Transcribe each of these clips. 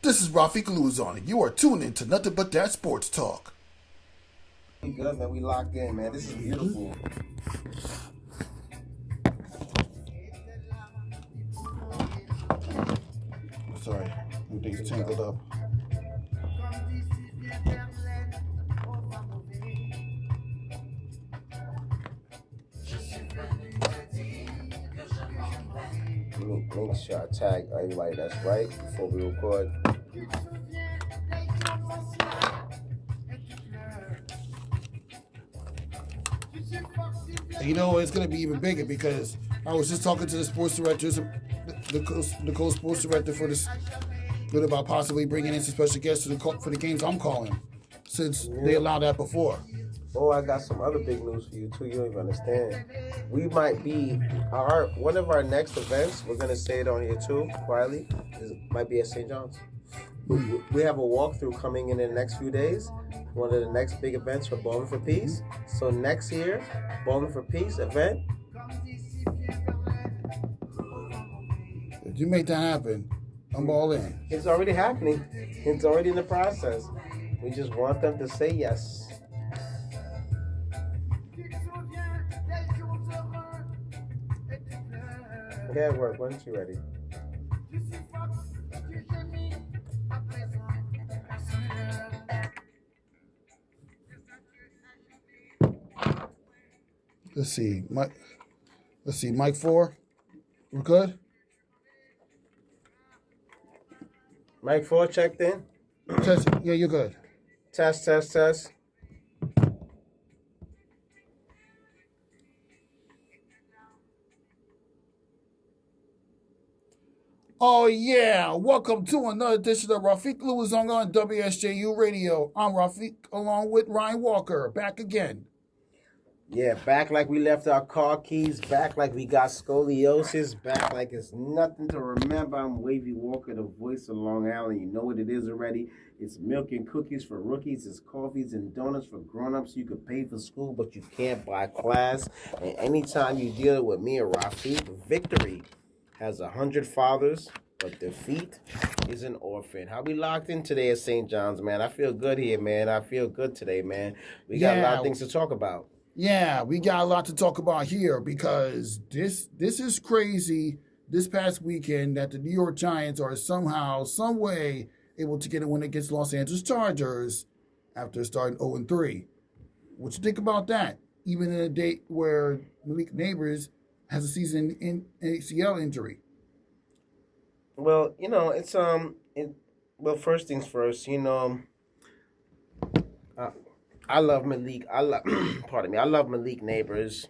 This is Rafique Louison, and you are tuned in to Nothing But That Sports Talk. We good, man. We locked in, man. This is beautiful. Sorry, everything's tangled up. Make sure I tag everybody that's right before we record. And you know, it's going to be even bigger because I was just talking to the sports directors, the co-sports director for this, about possibly bringing in some special guests for the games I'm calling, since they allowed that before. Oh, I got some other big news for you too. You don't even understand. We might be one of our next events. We're gonna say it on here too, quietly. Might be at St. John's. We have a walkthrough coming in the next few days. One of the next big events for Bowling for Peace. So next year, Bowling for Peace event. If you make that happen, I'm all in. It's already happening. It's already in the process. We just want them to say yes. Okay, work. Once you're ready. Let's see, Mike 4. We're good? Mike 4 checked in. Test. Yeah, you're good. Test. Oh, yeah. Welcome to another edition of Rafique Louison on WSJU Radio. I'm Rafique along with Ryan Walker. Back again. Yeah, back like we left our car keys, back like we got scoliosis, back like it's nothing to remember. I'm Wavy Walker, the voice of Long Island. You know what it is already. It's milk and cookies for rookies. It's coffees and donuts for grown-ups. You could pay for school, but you can't buy class. And anytime you deal with me or Rafique, victory has 100 fathers, but defeat is an orphan. How we locked in today at St. John's, man? I feel good here, man. I feel good today, man. We got a lot of things to talk about. Yeah, we got a lot to talk about here because this is crazy. This past weekend that the New York Giants are somehow, some way able to get a win against Los Angeles Chargers after starting 0-3. What you think about that? Even in a day where Malik Neighbors has a season in ACL injury. Well, you know, it's well, first things first, you know, I love Malik. Pardon me. I love Malik Neighbors,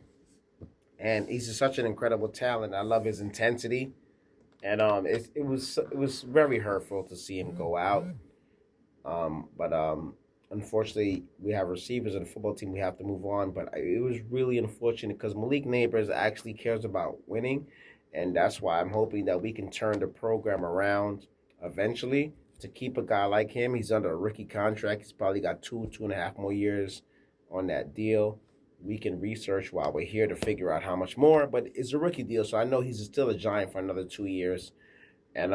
and he's just such an incredible talent. I love his intensity, and it was very hurtful to see him go out. But unfortunately, we have receivers in the football team. We have to move on. But it was really unfortunate because Malik Neighbors actually cares about winning, and that's why I'm hoping that we can turn the program around eventually. To keep a guy like him, he's under a rookie contract. He's probably got 2.5 more years on that deal. We can research while we're here to figure out how much more, but it's a rookie deal, so I know he's still a Giant for another 2 years. And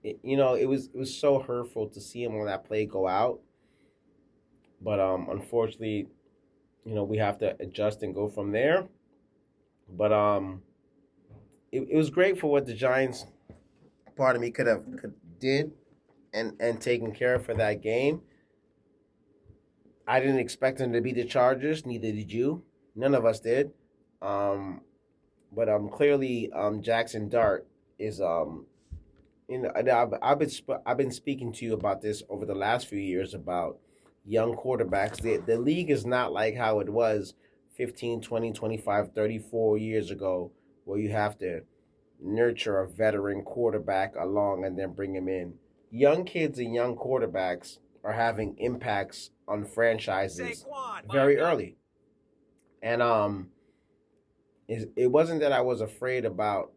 it was so hurtful to see him on that play go out. But unfortunately, we have to adjust and go from there. But it was great for what the Giants, could did and taken care of for that game. I didn't expect them to beat the Chargers. Neither did you. None of us did. But clearly Jackson Dart is I've been speaking to you about this over the last few years about young quarterbacks. The league is not like how it was 15, 20, 25, 34 years ago, where you have to nurture a veteran quarterback along and then bring him in. Young kids and young quarterbacks are having impacts on franchises very early. And it wasn't that I was afraid about,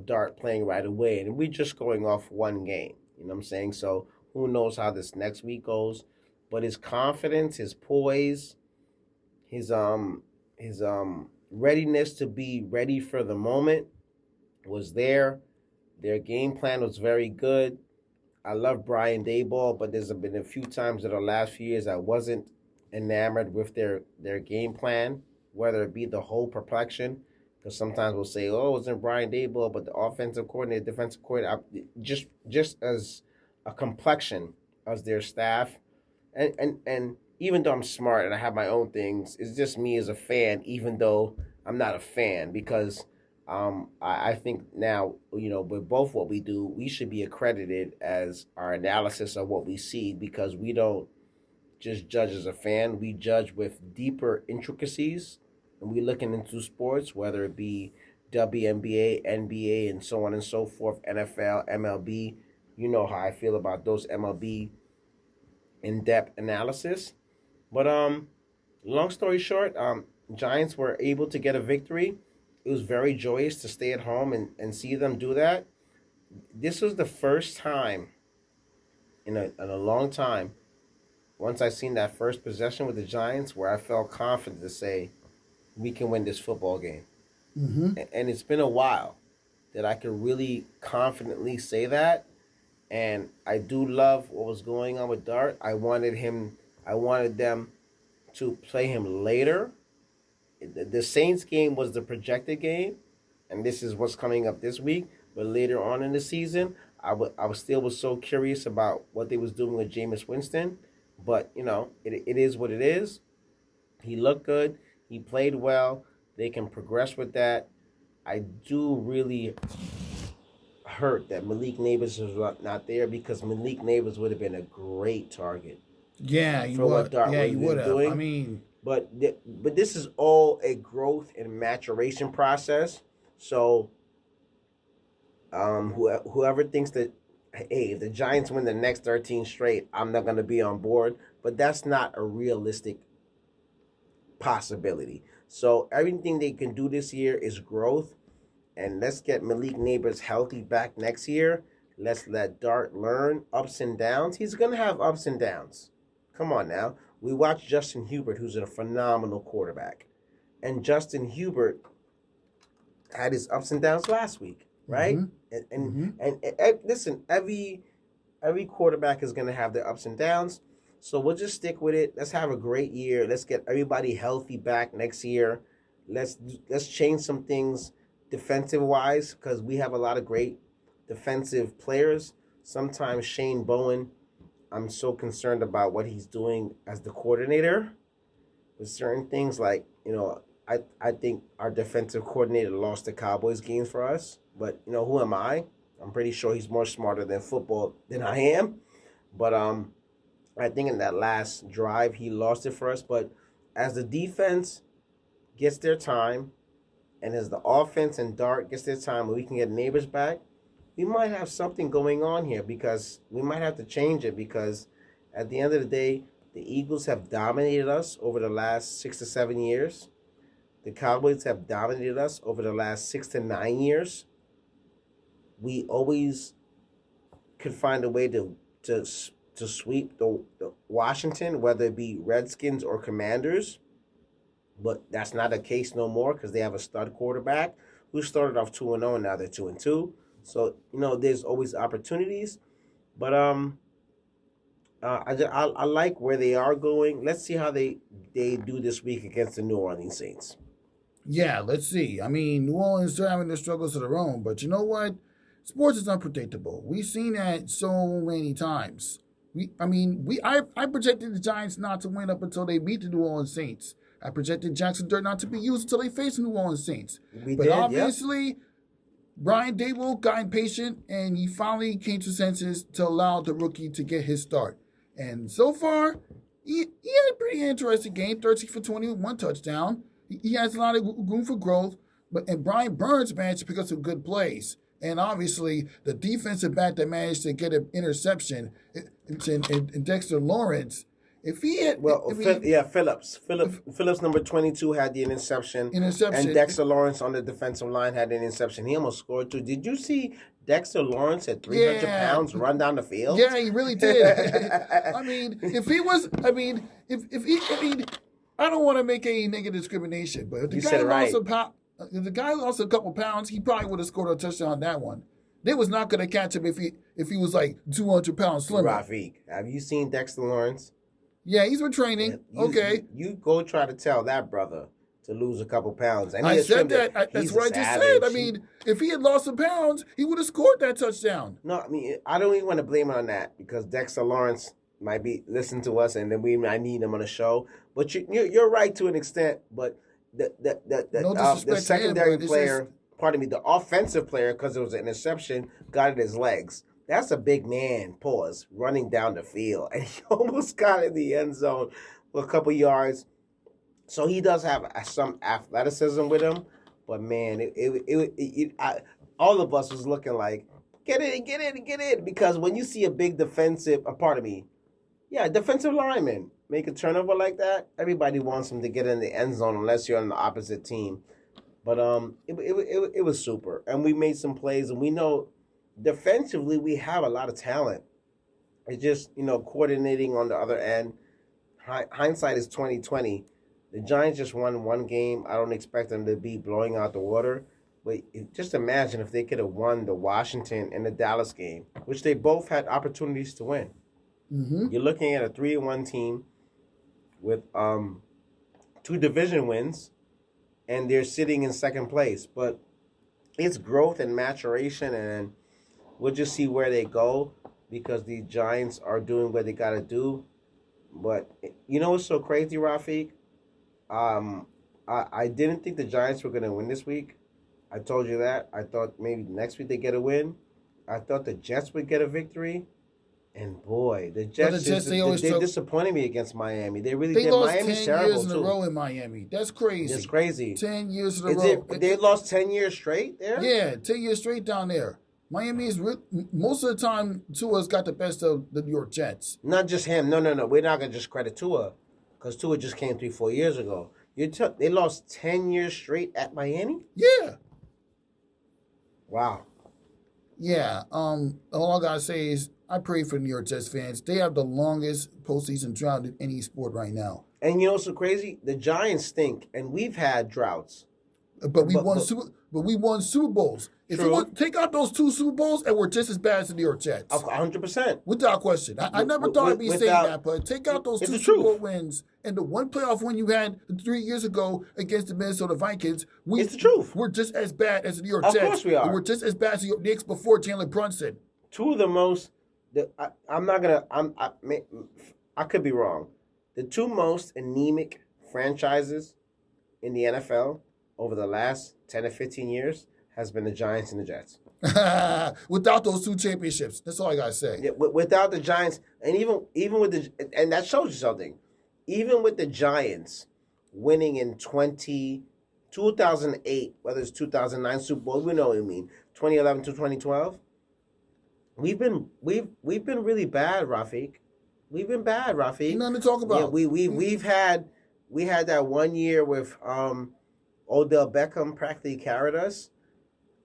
Dart playing right away. And we're just going off one game. You know what I'm saying? So who knows how this next week goes. But his confidence, his poise, his readiness to be ready for the moment was there. Their game plan was very good. I love Brian Daboll, but there's been a few times in the last few years I wasn't enamored with their game plan, whether it be the whole perplexion. Because sometimes we'll say, "Oh, it's in Brian Daboll," but the offensive coordinator, defensive coordinator, just as a complexion as their staff, and even though I'm smart and I have my own things, it's just me as a fan. Even though I'm not a fan, because I think now, with both what we do, we should be accredited as our analysis of what we see, because we don't just judge as a fan. We judge with deeper intricacies, and we looking into sports, whether it be WNBA, NBA, and so on and so forth, NFL, MLB. You know how I feel about those MLB in-depth analysis. But long story short, Giants were able to get a victory. It was very joyous to stay at home and see them do that. This was the first time in a long time, once I seen that first possession with the Giants, where I felt confident to say, we can win this football game. Mm-hmm. And it's been a while that I could really confidently say that. And I do love what was going on with Dart. I wanted them to play him later. The Saints game was the projected game, and this is what's coming up this week. But later on in the season, I was so curious about what they was doing with Jameis Winston. But, it is what it is. He looked good. He played well. They can progress with that. I do really hurt that Malik Neighbors is not there, because Malik Neighbors would have been a great target. Yeah, you would. Yeah, you would have. I mean, but this is all a growth and maturation process. So, whoever thinks that, hey, if the Giants win the next 13 straight, I'm not going to be on board. But that's not a realistic possibility. So everything they can do this year is growth. And let's get Malik Neighbors healthy back next year. Let's let Dart learn ups and downs. He's going to have ups and downs. Come on now. We watched Justin Hubert, who's a phenomenal quarterback. And Justin Hubert had his ups and downs last week, right? Mm-hmm. And listen, every quarterback is going to have their ups and downs. So we'll just stick with it. Let's have a great year. Let's get everybody healthy back next year. Let's change some things defensive-wise, because we have a lot of great defensive players. Sometimes Shane Bowen, I'm so concerned about what he's doing as the coordinator with certain things. Like, I think our defensive coordinator lost the Cowboys game for us. But, who am I? I'm pretty sure he's more smarter than football than I am. But I think in that last drive, he lost it for us. But as the defense gets their time, and as the offense and Dart gets their time, and we can get Neighbors back, we might have something going on here, because we might have to change it, because at the end of the day, the Eagles have dominated us over the last 6 to 7 years. The Cowboys have dominated us over the last 6 to 9 years. We always could find a way to sweep the Washington, whether it be Redskins or Commanders. But that's not the case no more, because they have a stud quarterback who started off 2-0, and now they're 2-2. So, there's always opportunities. But I like where they are going. Let's see how they do this week against the New Orleans Saints. Yeah, let's see. I mean, New Orleans still having their struggles of their own, but you know what? Sports is unpredictable. We've seen that so many times. I projected the Giants not to win up until they beat the New Orleans Saints. I projected Jackson Dirt not to be used until they faced the New Orleans Saints. Obviously, Brian Daboll got impatient, and he finally came to senses to allow the rookie to get his start. And so far, he had a pretty interesting game, 13 for 20 with 1 touchdown. He has a lot of room for growth. And Brian Burns managed to pick up some good plays. And obviously, the defensive back that managed to get an interception, and Dexter Lawrence, if he had... Phillips. Phillips, number 22, had the interception. And Dexter Lawrence on the defensive line had an interception. He almost scored, too. Did you see Dexter Lawrence at 300 pounds run down the field? Yeah, he really did. If he was... I don't want to make any negative discrimination, but if the guy lost a couple pounds, he probably would have scored a touchdown on that one. They was not going to catch him if he was like 200 pounds slimmer. Rafique, have you seen Dexter Lawrence? Yeah, he's been training. Okay. You go try to tell that brother to lose a couple pounds. And I said that. That's what I just said. I mean, if he had lost some pounds, he would have scored that touchdown. No, I mean, I don't even want to blame it on that because Dexter Lawrence might be listening to us, and then I need him on the show. But you're right to an extent. But the secondary player, pardon me, the offensive player, because it was an interception, got in his legs. That's a big man, pause, running down the field. And he almost got in the end zone for a couple yards. So he does have some athleticism with him. But, man, all of us was looking like, get in. Because when you see a big defensive lineman make a turnover like that, everybody wants him to get in the end zone unless you're on the opposite team. But it was super. And we made some plays, and we know defensively we have a lot of talent. It's just, coordinating on the other end. Hindsight is 20/20. The Giants just won one game. I don't expect them to be blowing out the water. But just imagine if they could have won the Washington and the Dallas game, which they both had opportunities to win. Mm-hmm. You're looking at a 3-1 team with 2 division wins, and they're sitting in second place. But it's growth and maturation, and we'll just see where they go because the Giants are doing what they got to do. But you know what's so crazy, Rafique? I didn't think the Giants were going to win this week. I told you that. I thought maybe next week they get a win. I thought the Jets would get a victory. And boy, the Jets they disappointed me against Miami. They really did. Miami's terrible, 10 years in a row in Miami. That's crazy. It's crazy. 10 years in a row. They lost 10 years straight there? Yeah, 10 years straight down there. Miami is most of the time Tua's got the best of the New York Jets. Not just him. No. We're not gonna just credit Tua because Tua just came 3-4 years ago. They lost 10 years straight at Miami? Yeah. Wow. Yeah. All I gotta say is I pray for New York Jets fans. They have the longest postseason drought in any sport right now. And you know what's so crazy? The Giants stink, and we've had droughts. But we won Super Bowls. If you want take out those 2 Super Bowls, and we're just as bad as the New York Jets. 100%. Without question. I never thought I'd be saying that, but take out those 2 Super Bowl wins and the one playoff win you had 3 years ago against the Minnesota Vikings. It's the truth. We're just as bad as the New York Jets. Of course we are. And we're just as bad as the Knicks before Jalen Bronson. 2 of the most... I could be wrong. The 2 most anemic franchises in the NFL over the last 10 or 15 years has been the Giants and the Jets. Without those 2 championships. That's all I got to say. Yeah, without the Giants, and even with the... And that shows you something. Even with the Giants winning in 2008, whether it's 2009 Super Bowl, we know what I mean, 2011 to 2012, We've been really bad, Rafique. We've been bad, Rafique. Nothing to talk about. Yeah, we had that one year with Odell Beckham practically carried us,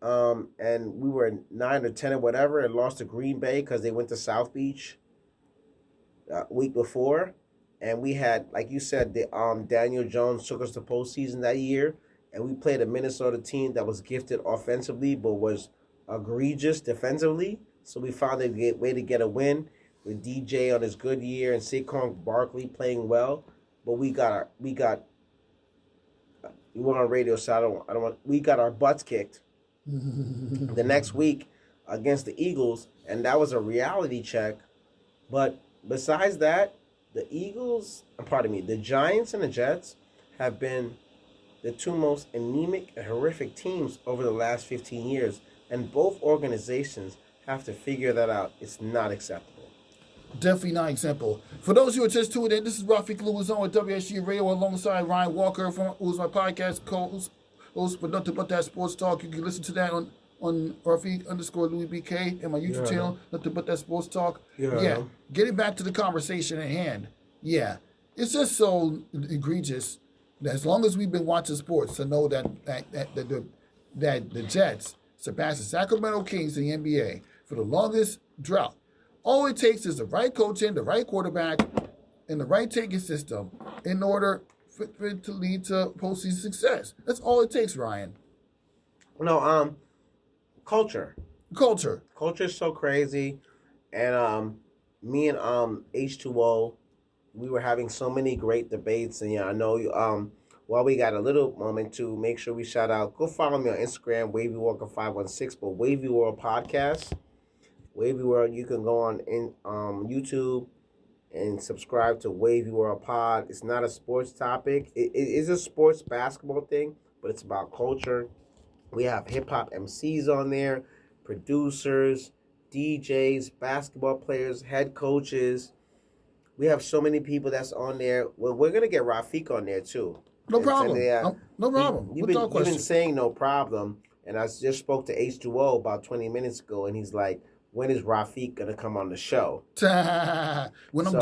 and we were 9 or 10 or whatever, and lost to Green Bay because they went to South Beach week before, and we had, like you said, the Daniel Jones took us to postseason that year, and we played a Minnesota team that was gifted offensively but was egregious defensively. So we found a way to get a win with DJ on his good year and Saquon Barkley playing well. But we got you went on radio, so we got our butts kicked the next week against the Eagles, and that was a reality check. But besides that, the Giants and the Jets have been the 2 most anemic and horrific teams over the last 15 years, and both organizations have to figure that out. It's not acceptable. Definitely not acceptable. For those who are just tuned in, this is Rafique Louison with WSJU Radio alongside Ryan Walker, who's my podcast co-host for Nothing But That Sports Talk. You can listen to that on Rafique_Louis BK and my YouTube channel, Nothing But That Sports Talk. Yeah. Getting back to the conversation at hand. Yeah. It's just so egregious that as long as we've been watching sports to know that the Jets surpass the Sacramento Kings in the NBA for the longest drought. All it takes is the right coaching, the right quarterback, and the right taking system in order for it to lead to postseason success. That's all it takes, Ryan. No, culture. Culture. Culture is so crazy, and me and H2O, we were having so many great debates, and I know while we got a little moment to make sure we shout out, go follow me on Instagram, Wavy Walker 516, but Wavy World Podcast, Wavy World. You can go on in YouTube and subscribe to Wavy World Pod. It's not a sports topic. It is a sports basketball thing, but it's about culture. We have hip hop MCs on there, producers, DJs, basketball players, head coaches. We have so many people that's on there. Well, we're gonna get Rafique on there too. No problem. No problem. You've been saying no problem, and I just spoke to H2O about 20 minutes ago, and he's like, "When is Rafique gonna come on the show?" When I'm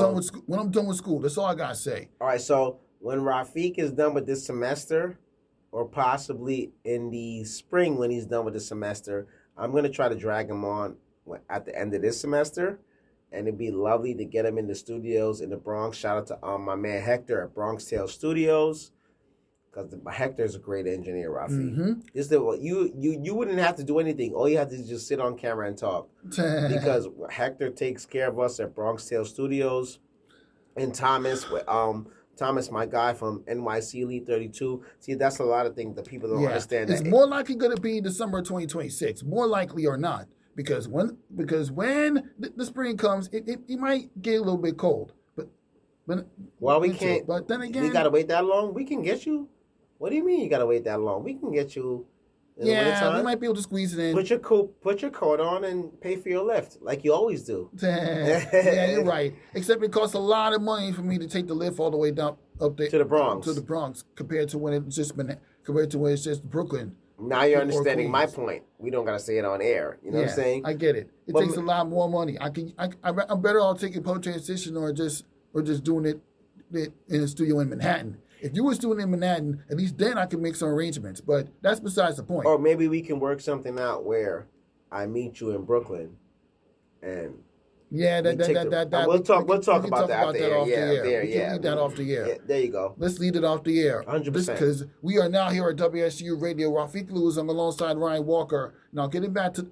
done with school. That's all I gotta say. All right. So when Rafique is done with this semester, or possibly in the spring when he's done with the semester, I'm gonna try to drag him on at the end of this semester. And it'd be lovely to get him in the studios in the Bronx. Shout out to my man Hector at Bronx Tale Studios, because Hector's a great engineer, Rafi. Mm-hmm. You wouldn't have to do anything. All you have to do is just sit on camera and talk, because Hector takes care of us at Bronx Tale Studios. And Thomas, my guy from NYC Elite 32. See, that's a lot of things that people don't understand. It's more likely going to be December 2026, more likely or not. Because when the spring comes, it might get a little bit cold. But we can't. But then again, we gotta wait that long. We can get you. What do you mean you gotta wait that long? We can get you. We might be able to squeeze it in. Put your coat on and pay for your lift like you always do. Yeah, you're right. Except it costs a lot of money for me to take the lift all the way down up there to the Bronx. Compared to when it's just Brooklyn. Now you're understanding my point. We don't gotta say it on air. You know what I'm saying? I get it. It takes a lot more money. I'm better off taking post transition or just doing it in a studio in Manhattan. If you was doing it in Manhattan, at least then I can make some arrangements. But that's besides the point. Or maybe we can work something out where I meet you in Brooklyn, and we'll talk about that off the air. We can leave that off the air. Yeah, there you go. Let's leave it off the air. 100%. Because we are now here at WSJU Radio. Rafique Louison alongside Ryan Walker. Now getting back to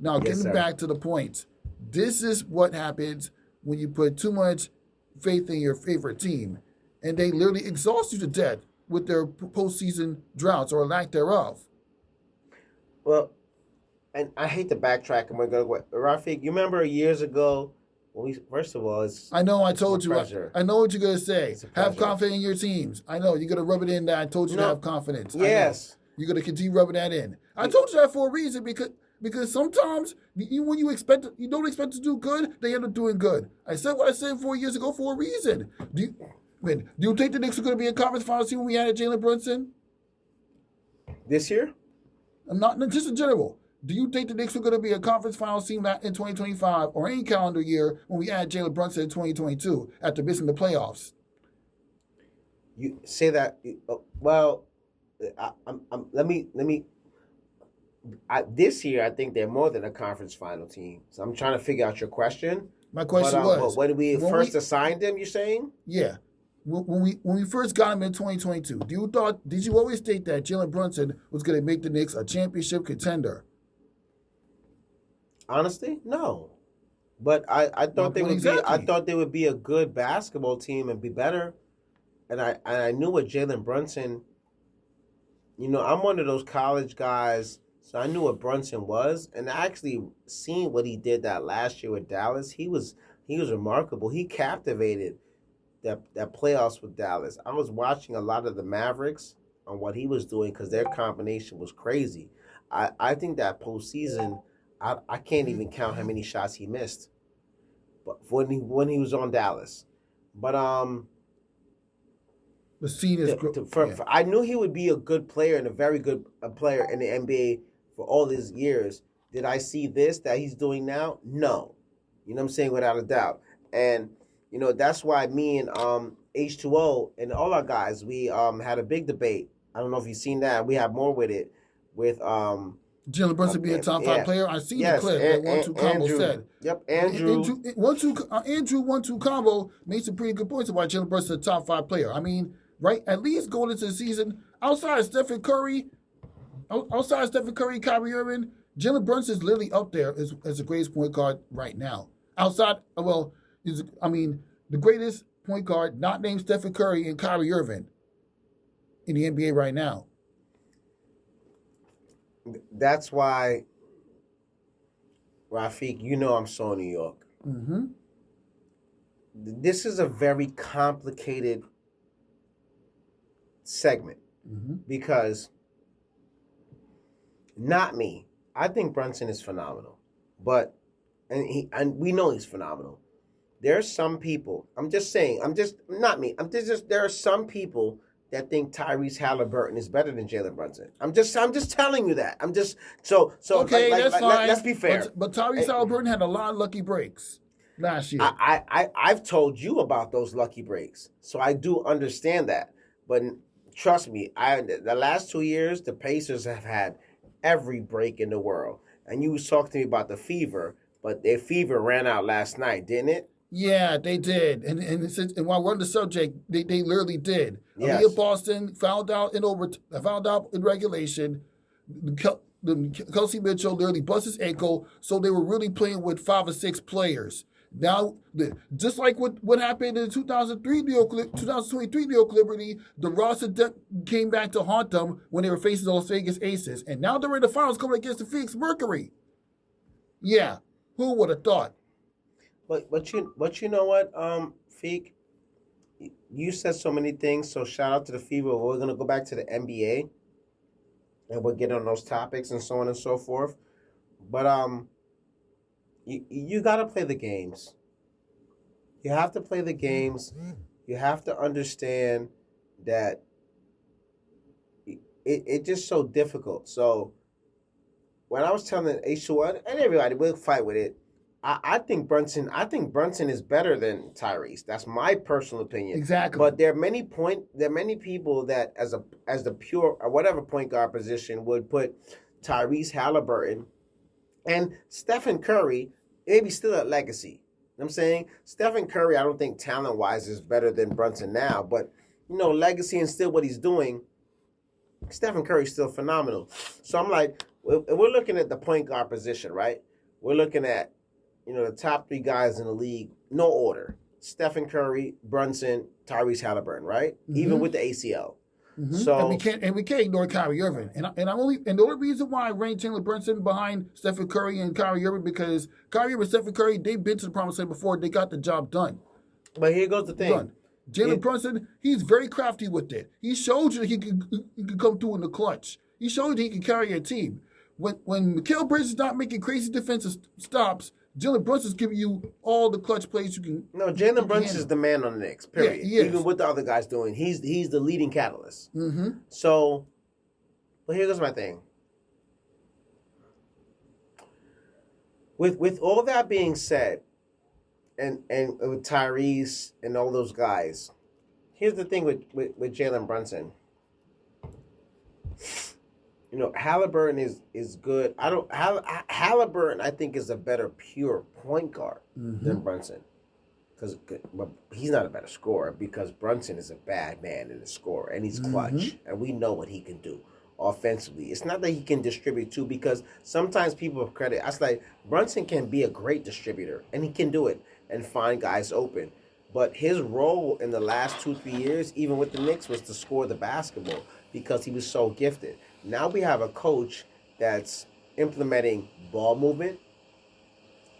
the point. This is what happens when you put too much faith in your favorite team, and they literally exhaust you to death with their postseason droughts or lack thereof. Well, and I hate to backtrack, and we're going to go. Rafique, you remember years ago when we, first of all, I know I told you. I know what you're going to say. Have confidence in your teams. I know. You're going to rub it in that I told you to have confidence. Yes. You're going to continue rubbing that in. I told you that for a reason because sometimes when you don't expect to do good, they end up doing good. I said what I said 4 years ago for a reason. Do you think the Knicks are going to be a conference finals team when we added Jalen Bronson? This year? Not just in general. Do you think the Knicks are going to be a conference finals team in 2025 or any calendar year when we add Jalen Bronson in 2022 after missing the playoffs? You say that. Well, this year, I think they're more than a conference final team. So I'm trying to figure out your question. My question was when we first assigned them. You're saying? Yeah. When we first got him in 2022, did you always think that Jalen Bronson was going to make the Knicks a championship contender? Honestly, no. But I thought they would be. I thought they would be a good basketball team and be better. And I knew what Jalen Bronson. I'm one of those college guys, so I knew what Brunson was, and I actually seen what he did that last year with Dallas. He was remarkable. He captivated that playoffs with Dallas. I was watching a lot of the Mavericks on what he was doing because their combination was crazy. I think that postseason, I can't even count how many shots he missed, but when he was on Dallas, but the scene is. I knew he would be a good player and a very good player in the NBA for all his years. Did I see this that he's doing now? No, you know what I'm saying, without a doubt. And that's why me and H2O and all our guys, we had a big debate. I don't know if you've seen that. We have more with it with Jalen Brunson being a top 5 player. I seen the clip that 1-2 combo said. Yep, Andrew. 1-2 combo made some pretty good points about Jalen Brunson, a top 5 player. I mean, right? At least going into the season, outside of Stephen Curry, Kyrie Irving, Jalen Brunson is literally up there as the greatest point guard right now. Outside, well, the greatest point guard not named Stephen Curry and Kyrie Irving in the NBA right now. That's why, Rafique, I'm so New York. Mm-hmm. This is a very complicated segment because not me. I think Brunson is phenomenal, and we know he's phenomenal. There are some people. There are some people that think Tyrese Halliburton is better than Jalen Brunson. I'm just telling you that. Okay, that's fine. Let's be fair. But Tyrese Halliburton had a lot of lucky breaks last year. I've told you about those lucky breaks, so I do understand that. But trust me, the last 2 years, the Pacers have had every break in the world. And you was talking to me about the fever, but their fever ran out last night, didn't it? Yeah, they did. And while we're on the subject, they literally did. Yes. Aaliyah Boston found out in regulation. Kelsey Mitchell literally bust his ankle, so they were really playing with 5 or 6 players. Now, just like what happened in 2023 New York Liberty, the roster came back to haunt them when they were facing the Las Vegas Aces. And now they're in the finals coming against the Phoenix Mercury. Yeah, who would have thought? But you know what, Feek? You said so many things, so shout out to the Fever. We're going to go back to the NBA, and we'll get on those topics and so on and so forth. But you got to play the games. You have to play the games. You have to understand that it's just so difficult. So when I was telling H1 and everybody, we'll fight with it. I think Brunson is better than Tyrese. That's my personal opinion. Exactly. But there are many people that as the pure or whatever point guard position would put Tyrese Halliburton and Stephen Curry maybe still at legacy. You know what I'm saying? Stephen Curry, I don't think talent-wise is better than Brunson now, but legacy and still what he's doing, Stephen Curry's still phenomenal. So I'm like, we're looking at the point guard position, right? We're looking at the top 3 guys in the league, no order. Stephen Curry, Brunson, Tyrese Halliburton, right? Mm-hmm. Even with the ACL. Mm-hmm. So and we can't ignore Kyrie Irving. And the only reason why I ranked Jalen Brunson behind Stephen Curry and Kyrie Irving because Kyrie Irving and Stephen Curry, they've been to the promised land before, they got the job done. But here goes the thing. Jalen Brunson, he's very crafty with it. He showed you that he could come through in the clutch. He showed you he can carry a team. When Mikal Bridges is not making crazy defensive stops, Jalen Brunson's giving you all the clutch plays you can. No, Jalen Brunson is the man on the Knicks, period. Yeah, even with the other guys doing. He's the leading catalyst. Mm-hmm. So, but here goes my thing. With all that being said, and with Tyrese and all those guys, here's the thing with Jalen Brunson. Halliburton is good. Halliburton, I think, is a better pure point guard than Brunson. But he's not a better scorer because Brunson is a bad man in the score, and he's clutch, and we know what he can do offensively. It's not that he can distribute too, because sometimes people have credit. I was like, Brunson can be a great distributor, and he can do it and find guys open. But his role in the last 2-3 years, even with the Knicks, was to score the basketball because he was so gifted. Now we have a coach that's implementing ball movement,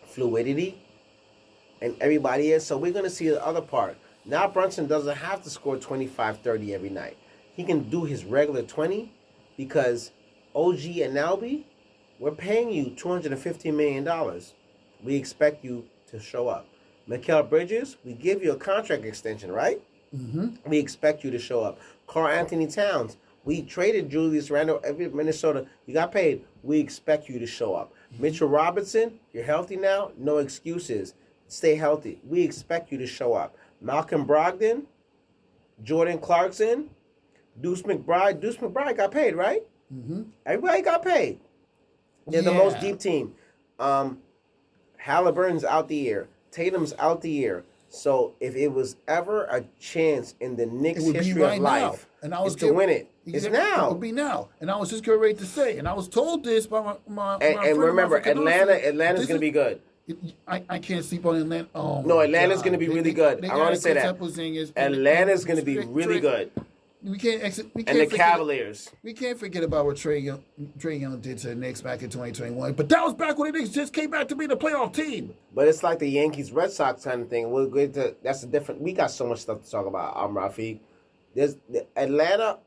fluidity, and everybody is. So we're going to see the other part. Now Brunson doesn't have to score 25, 30 every night. He can do his regular 20 because OG and Nalby, we're paying you $215 million. We expect you to show up. Mikal Bridges, we give you a contract extension, right? Mm-hmm. We expect you to show up. Karl Anthony Towns, we traded Julius Randle, Minnesota. You got paid. We expect you to show up. Mitchell Robinson, you're healthy now. No excuses. Stay healthy. We expect you to show up. Malcolm Brogdon, Jordan Clarkson, Deuce McBride. Deuce McBride got paid, right? Mm-hmm. Everybody got paid. They're the most deep team. Halliburton's out the year. Tatum's out the year. So if it was ever a chance in the Knicks' It would be history right of now. life, And I was is to win it. It's It now. would be now. And I was just getting ready to say, and I was told this by my And friend remember, Rafique, Atlanta's going to be good. I can't sleep on Atlanta. Oh No, my Atlanta's God. going to be really good. I want to say that. Atlanta's going to be really good. We can't and the Cavaliers. We can't forget about what Trae Young did to the Knicks back in 2021. But that was back when the Knicks just came back to be the playoff team. But it's like the Yankees Red Sox kind of thing. We'll get to that's a different. We got so much stuff to talk about. Rafique. Atlanta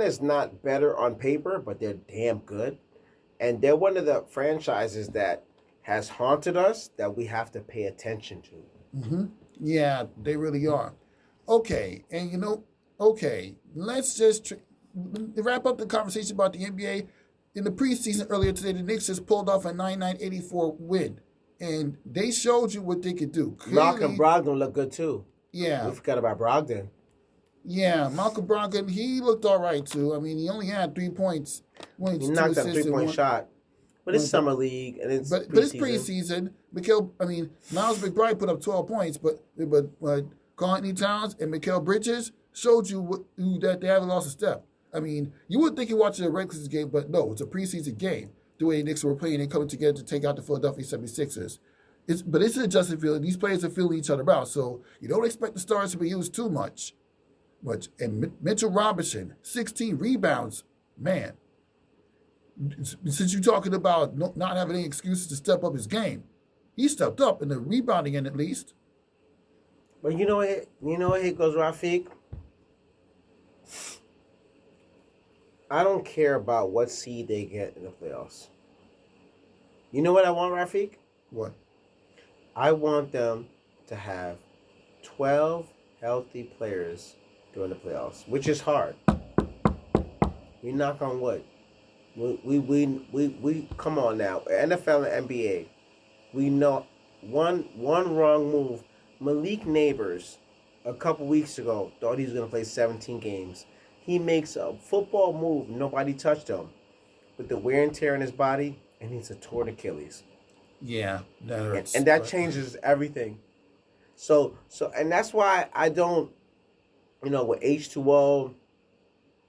is not better on paper, but they're damn good, and they're one of the franchises that has haunted us that we have to pay attention to. Mm-hmm. Yeah, they really are. Okay, and okay, let's just wrap up the conversation about the NBA. In the preseason earlier today, the Knicks just pulled off a 99-84 win, and they showed you what they could do. Malcolm Brogdon looked good too. Yeah, we forgot about Brogdon. Yeah, Malcolm Brogdon, he looked all right too. I mean, he only had 3 points. He knocked a 3-point shot. But it's summer league and it's but it's preseason. Miles McBride put up 12 points, but Karl Anthony Towns and Mikal Bridges showed you that they haven't lost a step. I mean, you would think you're watching a regular game, but no, it's a preseason game. The way the Knicks were playing and coming together to take out the Philadelphia 76ers. But it's an adjusted feeling. These players are feeling each other out, so you don't expect the stars to be used too much. And Mitchell Robinson, 16 rebounds. Man, since you're talking about not having any excuses to step up his game, he stepped up in the rebounding end at least. But you know what here goes, Rafique? I don't care about what seed they get in the playoffs. You know what I want, Rafique? What? I want them to have 12 healthy players during the playoffs, which is hard. We knock on wood. We come on now. NFL and NBA. We know one wrong move. Malik Neighbors, a couple weeks ago, thought he was going to play 17 games. He makes a football move. Nobody touched him. With the wear and tear in his body, and he's a torn Achilles. Yeah, that hurts. And that changes everything. So, and that's why I don't, with H2O,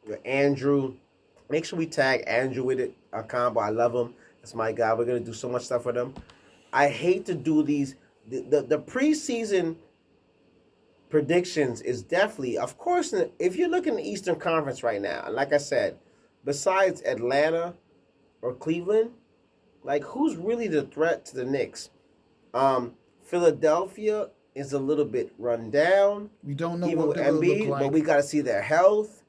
with Andrew, make sure we tag Andrew with it, our combo. I love him. That's my guy. We're going to do so much stuff with him. I hate to do these. The preseason predictions is definitely, of course, if you look in the Eastern Conference right now, like I said, besides Atlanta or Cleveland, like who's really the threat to the Knicks? Philadelphia is a little bit run down. We don't know even what with they're Embiid, look like. but we got to see their health.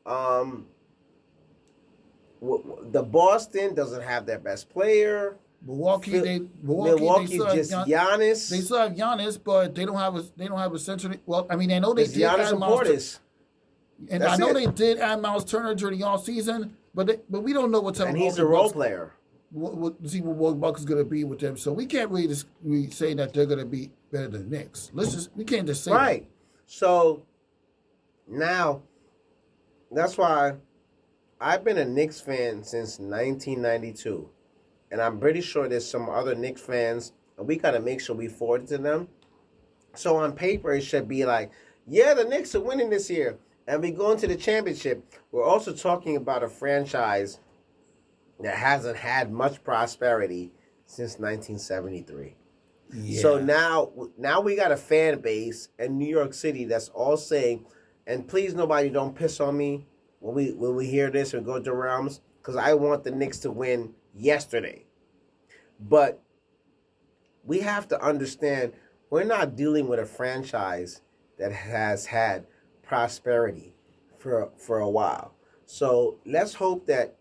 The Boston doesn't have their best player. Milwaukee just Giannis. They still have Giannis, but they don't have a center. Well, I mean, I know they did Giannis and Portis. And I know they did add Miles Turner during the offseason, but we don't know what type of he's a role player. See what Bucks is going to be with them. So we can't really say that they're going to be better than the Knicks. We can't just say right. That. So now that's why I've been a Knicks fan since 1992. And I'm pretty sure there's some other Knicks fans, and we got to make sure we forward it to them. So on paper, it should be like, yeah, the Knicks are winning this year, and we go into the championship. We're also talking about a franchise that hasn't had much prosperity since 1973. Yeah. So now we got a fan base in New York City that's all saying, and please nobody don't piss on me when we hear this or go to Rams, because I want the Knicks to win yesterday. But we have to understand we're not dealing with a franchise that has had prosperity for a while. So let's hope that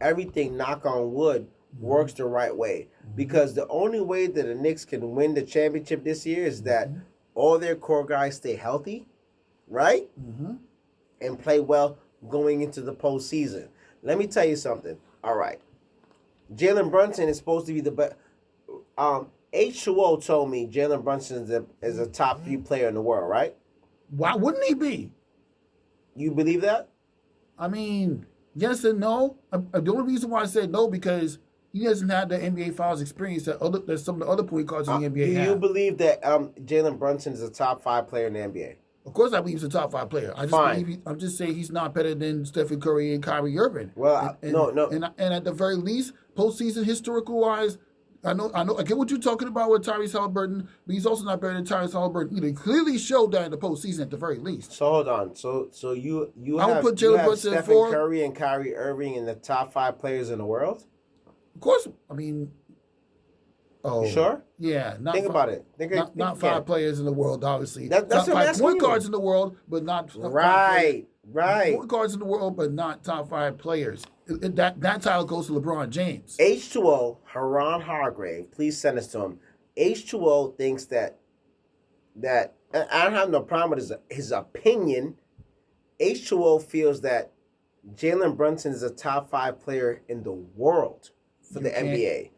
everything, knock on wood, works the right way. Because the only way that the Knicks can win the championship this year is that all their core guys stay healthy, right? Mm-hmm. And play well going into the postseason. Let me tell you something. All right. Jalen Bronson is supposed to be the best. H2O told me Jalen Brunson is a top 3 player in the world, right? Why wouldn't he be? You believe that? I mean, yes and no. The only reason why I said no because he doesn't have the NBA Finals experience that some of the other point guards in the NBA have. Do you believe that Jalen Brunson is a top 5 player in the NBA? Of course, I believe he's a top 5 player. I'm just saying he's not better than Stephen Curry and Kyrie Irving. Well, no. And at the very least, postseason historical wise, I know. I get what you're talking about with Tyrese Halliburton, but he's also not better than Tyrese Halliburton. He clearly showed that in the postseason at the very least. So hold on. So you I would have, put you Jalen have Brunson Stephen for Curry and Kyrie Irving in the top 5 players in the world? Of course, I mean. Oh, you sure? Yeah. Think about it. Not 5 players in the world, obviously. That's top what I'm 5 asking point you. guards in the world, but not Right. Point guards in the world, but not top 5 players. That title goes to LeBron James. H2O, Haran Hargrave, please send us to him. H2O thinks that I don't have no problem with his opinion. H2O feels that Jalen Brunson is a top 5 player in the world for the NBA.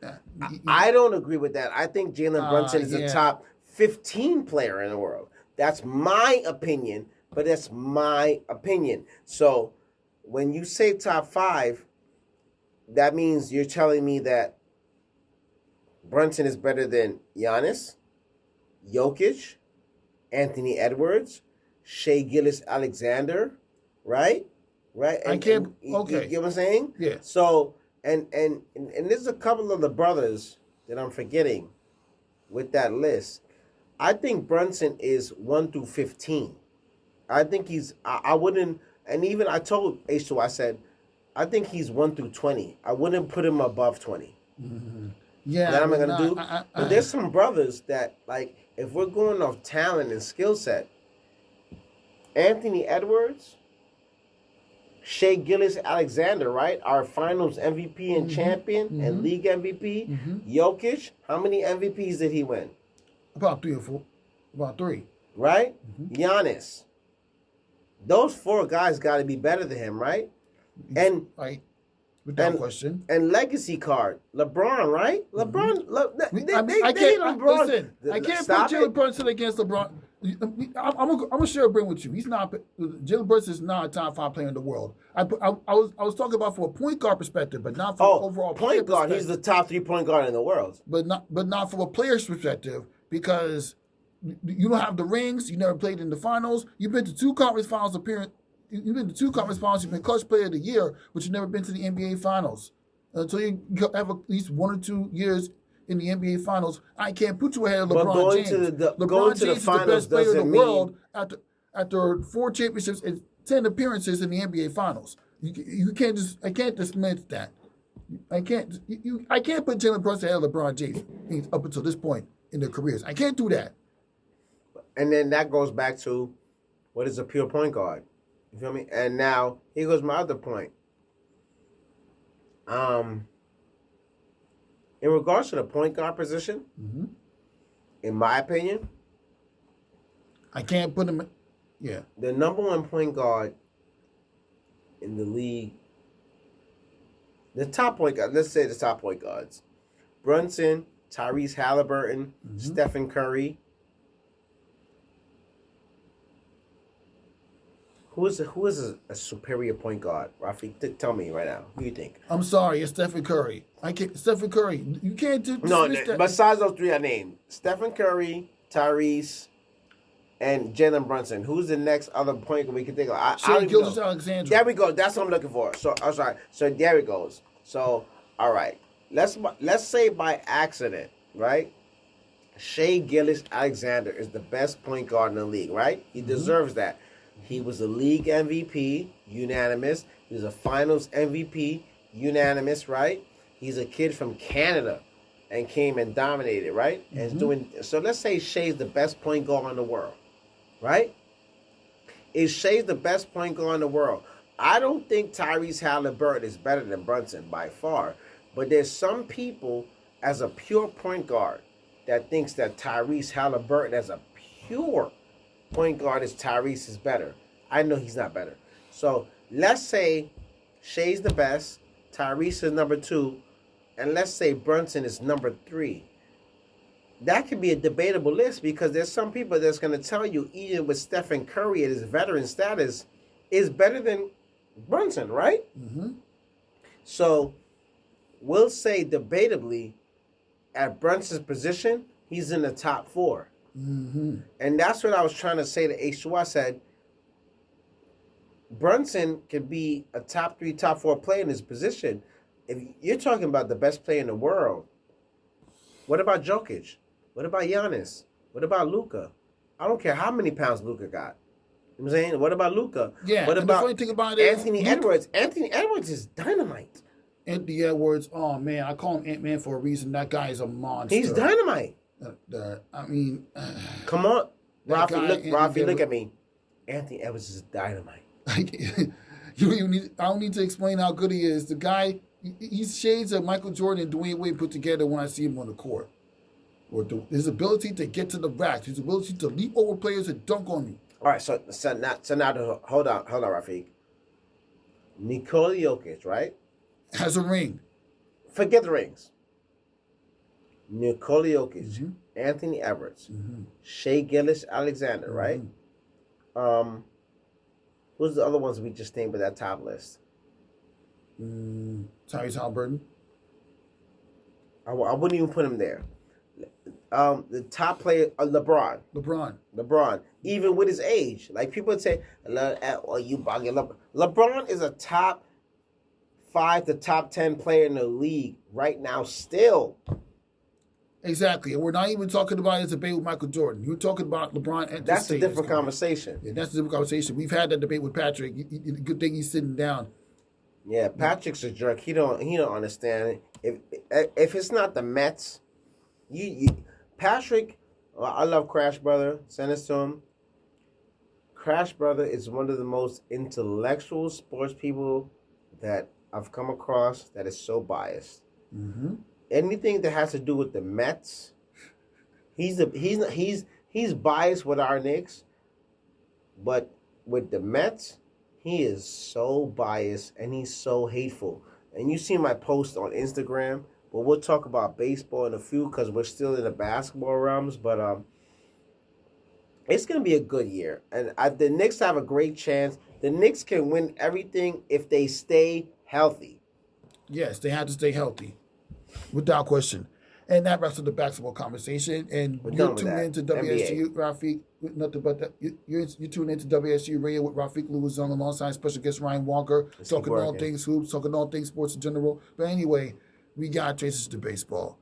I don't agree with that. I think Jalen Brunson is a top 15 player in the world. That's my opinion, but that's my opinion. So when you say top 5, that means you're telling me that Brunson is better than Giannis, Jokic, Anthony Edwards, Shea Gilgeous-Alexander, right? Right? I can't. Okay. You get what I'm saying? Yeah. So, and there's a couple of the brothers that I'm forgetting with that list. I think Brunson is 1 through 15. I think he's. I wouldn't. And even I told H2, I said, I think he's 1 through 20. I wouldn't put him above 20. Mm-hmm. Yeah. That I'm not gonna do. But there's some brothers that, like, if we're going off talent and skill set, Anthony Edwards, Shea Gilgeous-Alexander, right? Our finals MVP and champion and league MVP. Jokic, how many MVPs did he win? About 3 or 4. About 3. Right? Giannis. Those 4 guys got to be better than him, right? And right. Without question. And legacy card, LeBron, right? LeBron, I can't put Jalen Brunson against LeBron. I'm gonna share a brain with you. Jalen Brunson is not a top 5 player in the world. I was talking about from a point guard perspective, but not from overall point guard. He's the top 3 point guard in the world, but not from a player's perspective, because you don't have the rings. You never played in the finals. You've been to 2 conference finals appearance. You've been to 2 conference finals. You've been clutch player of the year, but you've never been to the NBA finals. Until you have at least 1 or 2 years in the NBA finals, I can't put you ahead of LeBron James. LeBron James is the best player in the world after 4 championships and 10 appearances in the NBA finals. You can't I can't dismiss that. I can't put Jalen Brunson ahead of LeBron James up until this point in their careers. I can't do that. And then that goes back to what is a pure point guard. You feel me? And now here goes my other point. In regards to the point guard position, in my opinion, I can't put him. Yeah, the number 1 point guard in the league, the top point guard. Let's say the top point guards: Brunson, Tyrese Halliburton, Stephen Curry. Who is a superior point guard? Rafique, tell me right now. Who do you think? I'm sorry, it's Stephen Curry. Stephen Curry. You can't do that. Besides those 3 I named, Stephen Curry, Tyrese, and Jalen Brunson. Who's the next other point guard we can think of? Shea Gilgeous-Alexander. There we go. That's what I'm looking for. So I'm sorry. So there it goes. So all right. Let's say by accident, right? Shea Gilgeous-Alexander is the best point guard in the league, right? He deserves that. He was a league MVP, unanimous. He was a finals MVP, unanimous, right? He's a kid from Canada and came and dominated, right? And so let's say Shea's the best point guard in the world, right? Is Shea's the best point guard in the world? I don't think Tyrese Halliburton is better than Brunson by far. But there's some people as a pure point guard that thinks that Tyrese Halliburton as a pure point guard is Tyrese is better. I know he's not better. So let's say Shea's the best, Tyrese is number 2, and let's say Brunson is number 3. That could be a debatable list because there's some people that's going to tell you even with Stephen Curry at his veteran status is better than Brunson, right? So we'll say debatably, at Brunson's position, he's in the top 4. Mm-hmm. And that's what I was trying to say to H2. I said, Brunson could be a top 3, top 4 player in his position. If you're talking about the best player in the world, what about Jokic? What about Giannis? What about Luka? I don't care how many pounds Luka got. You know what I'm saying? What about Luka? Yeah. What and about the funny thing about it Anthony is Edwards? Anthony Edwards is dynamite. Anthony Edwards, oh man, I call him Ant-Man for a reason. That guy is a monster. He's dynamite. I mean, come on, Rafi, Rafi, look at me. Anthony Edwards is dynamite. I don't need to explain how good he is. The guy, he's shades of Michael Jordan and Dwayne Wade put together when I see him on the court. Or his ability to get to the rack, his ability to leap over players and dunk on you. All right, so now, hold on, Rafique. Nikola Jokic, right? Has a ring. Forget the rings. Nikola Jokic, Mm-hmm. Anthony Edwards, Mm-hmm. Shai Gilgeous-Alexander, right? Who's the other ones we just named with that top list? Tyrese Halliburton. I wouldn't even put him there. The top player, LeBron. Even with his age, like people would say, "Oh, you bugging." LeBron is a top 5 to top 10 player in the league right now, still. Exactly, and we're not even talking about his debate with Michael Jordan. You're talking about LeBron. At That's a different conversation. Yeah, that's a different conversation. We've had that debate with Patrick. Good thing he's sitting down. Yeah, Patrick's a jerk. He don't understand it. If it's not the Mets, Patrick. I love Crash Brother. Send this to him. Crash Brother is one of the most intellectual sports people that I've come across that is so biased. Mm-hmm. Anything that has to do with the Mets, he's biased with our Knicks, but with the Mets, he is so biased and he's so hateful. And you see my post on Instagram, but we'll talk about baseball in a few because we're still in the basketball realms. But it's gonna be a good year, and the Knicks have a great chance. The Knicks can win everything if they stay healthy. Yes, they have to stay healthy. Without question. And that wraps up the basketball conversation. And you're tuned into WSJU, Rafique. Nothing but that. You're tuned into WSJU Radio with Rafique Louison alongside special guest Ryan Walker. Talking all things hoops, talking all things sports in general. But anyway, we got traces to baseball.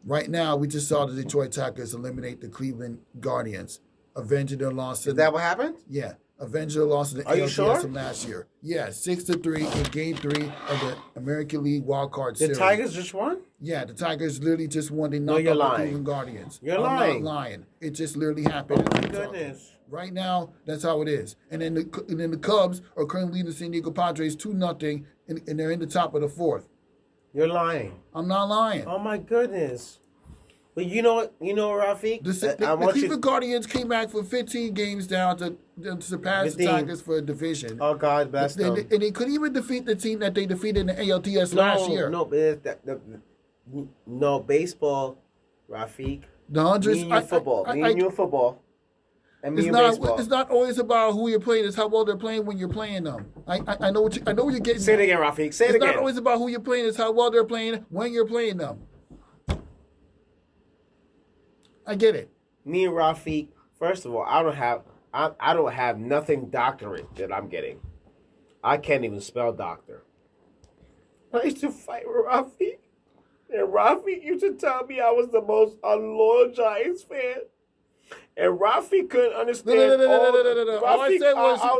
Right now, we just saw the Detroit Tigers eliminate the Cleveland Guardians, avenging their loss. Is that what happened? Yeah. Avenged the loss of the ALDS from last year. Yeah, 6-3 in Game 3 of the American League Wild Card Series. The Tigers just won? Yeah, the Tigers literally just won. They knocked out the Cleveland Guardians. You're lying. I'm not lying. It just literally happened. Oh my goodness! Right now, that's how it is. And then the Cubs are currently leading the San Diego Padres 2-0, and they're in the top of the 4th. You're lying. I'm not lying. Oh my goodness! But you know what, Rafique? The Cleveland Guardians came back for 15 games down to surpass the Tigers for a division. Oh, God bless them. And they couldn't even defeat the team that they defeated in the ALDS last year. No, baseball, Rafique. The hundreds. Me and you football. Me and you football. And me and baseball. It's not always about who you're playing. It's how well they're playing when you're playing them. I know what you're getting. Say it again, Rafique. Say it again. It's not always about who you're playing. It's how well they're playing when you're playing them. I get it. Me and Rafique. First of all, I don't have nothing doctorate that I'm getting. I can't even spell doctor. I used to fight with Rafique. And Rafique used to tell me I was the most unloyal Giants fan. And Rafique couldn't understand. No. All I said was I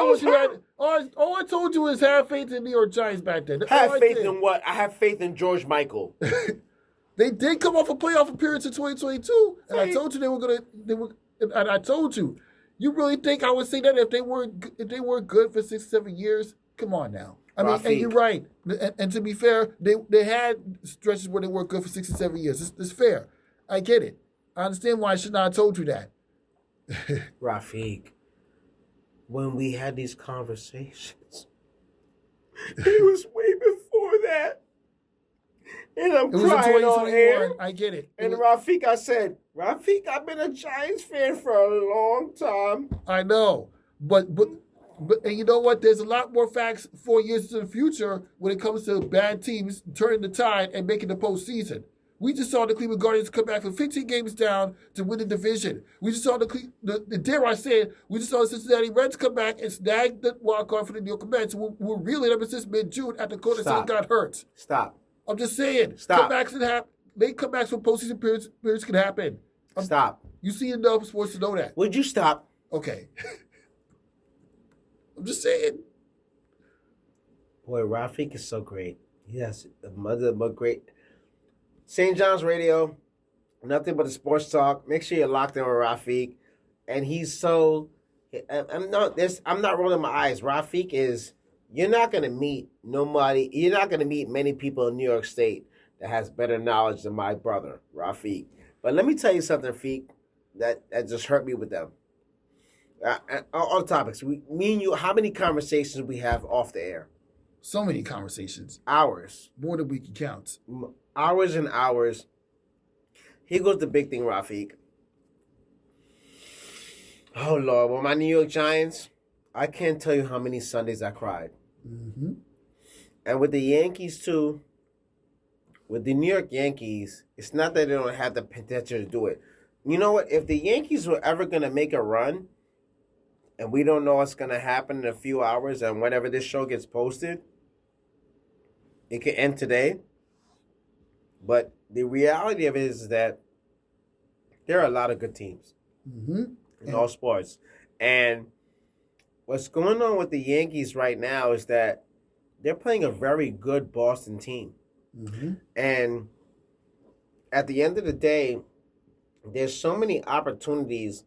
was hurt. All I told you was have faith in New York Giants back then. Have faith in what? I have faith in George Michael. They did come off a playoff appearance in 2022, and I told you they were. And I told you, you really think I would say that if they were good for 6-7 years? Come on now. I mean, and you're right. And to be fair, they had stretches where they were good for 6 or 7 years. It's fair. I get it. I understand why I should not have told you that. Rafique, when we had these conversations, it was way before that. And I'm crying on air. I get it. And Rafique, I said, Rafique, I've been a Giants fan for a long time. I know. But And you know what? There's a lot more facts 4 years into the future when it comes to bad teams turning the tide and making the postseason. We just saw the Cleveland Guardians come back from 15 games down to win the division. We just saw dare I say it, we just saw the Cincinnati Reds come back and snag the wild card for the New York Mets. We're reeling ever since mid-June after Cody got hurt. Stop. I'm just saying. Stop. Comebacks can happen. Late comebacks from postseason periods can happen. Stop. You see enough sports to know that. Would you stop? Okay. I'm just saying. Boy, Rafique is so great. Yes, the mother but great. St. John's Radio, nothing but a sports talk. Make sure you're locked in with Rafique. And he's so I'm not rolling my eyes. Rafique is you're not gonna meet many people in New York State that has better knowledge than my brother, Rafique. But let me tell you something, Rafique, that just hurt me with them. All topics. Me and you, how many conversations we have off the air? So many conversations. Hours. More than we can count. Hours and hours. Here goes the big thing, Rafique. Oh, Lord. Well, my New York Giants, I can't tell you how many Sundays I cried. Mm-hmm. And with the Yankees, too, with the New York Yankees, it's not that they don't have the potential to do it. You know what? If the Yankees were ever going to make a run, and we don't know what's going to happen in a few hours, and whenever this show gets posted, it could end today. But the reality of it is that there are a lot of good teams in all sports. And what's going on with the Yankees right now is that they're playing a very good Boston team. Mm-hmm. And at the end of the day, there's so many opportunities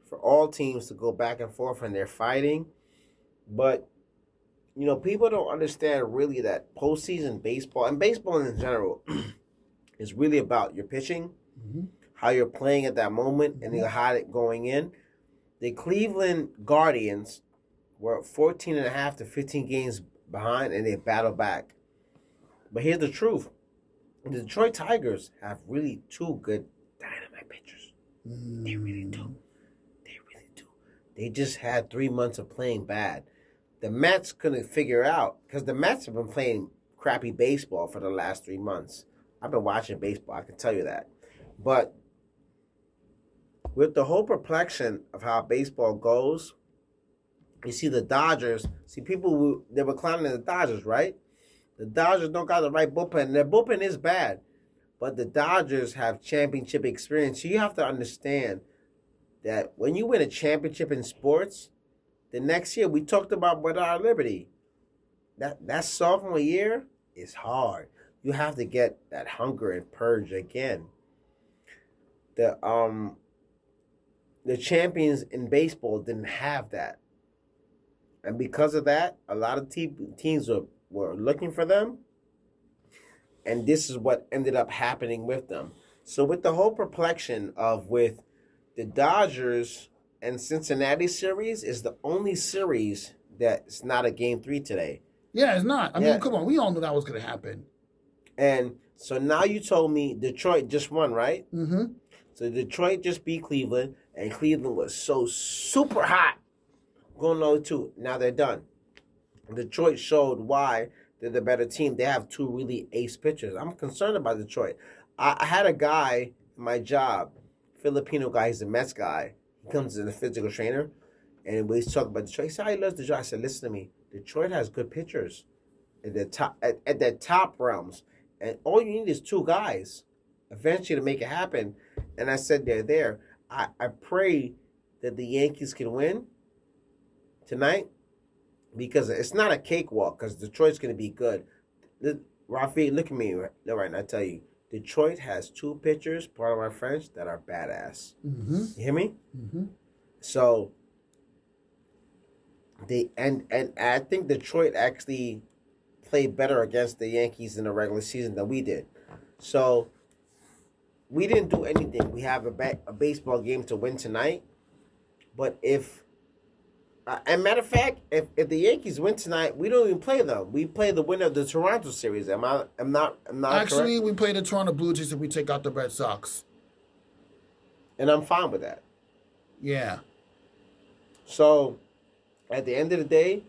for all teams to go back and forth, and they're fighting. But, you know, people don't understand really that postseason baseball, and baseball in general, is really about your pitching, how you're playing at that moment, and how it going in. The Cleveland Guardians were 14.5 to 15 games behind, and they battled back. But here's the truth. The Detroit Tigers have really two good dynamite pitchers. They really do. They just had 3 months of playing bad. The Mets couldn't figure out, because the Mets have been playing crappy baseball for the last 3 months. I've been watching baseball, I can tell you that. But with the whole perplexion of how baseball goes, you see the Dodgers, they were clowning the Dodgers, right? The Dodgers don't got the right bullpen. Their bullpen is bad, but the Dodgers have championship experience. So you have to understand that when you win a championship in sports, the next year, we talked about with our Liberty, that sophomore year is hard. You have to get that hunger and purge again. The champions in baseball didn't have that. And because of that, a lot of teams were looking for them. And this is what ended up happening with them. So with the whole perplexion with the Dodgers and Cincinnati series is the only series that's not a Game 3 today. Yeah, it's not. I mean, come on. We all knew that was going to happen. And so now you told me Detroit just won, right? Mm-hmm. So Detroit just beat Cleveland, and Cleveland was so super hot going 0-2. Now they're done. Detroit showed why they're the better team. They have two really ace pitchers. I'm concerned about Detroit. I had a guy in my job, Filipino guy, he's a Mets guy. He comes as a physical trainer, and we talk about Detroit. He said, he loves Detroit. I said, listen to me. Detroit has good pitchers at their top realms, and all you need is two guys eventually to make it happen. And I said, they're there. I pray that the Yankees can win tonight, because it's not a cakewalk, because Detroit's going to be good. Rafique, look at me right now. I tell you, Detroit has two pitchers, part of my French, that are badass. Mm-hmm. You hear me? Mm-hmm. So and I think Detroit actually played better against the Yankees in the regular season than we did. So we didn't do anything. We have a baseball game to win tonight. But if and matter of fact, if the Yankees win tonight, we don't even play them. We play the winner of the Toronto series. I'm not Actually, correct? we play the Toronto Blue Jays if we take out the Red Sox. And I'm fine with that. Yeah. So at the end of the day,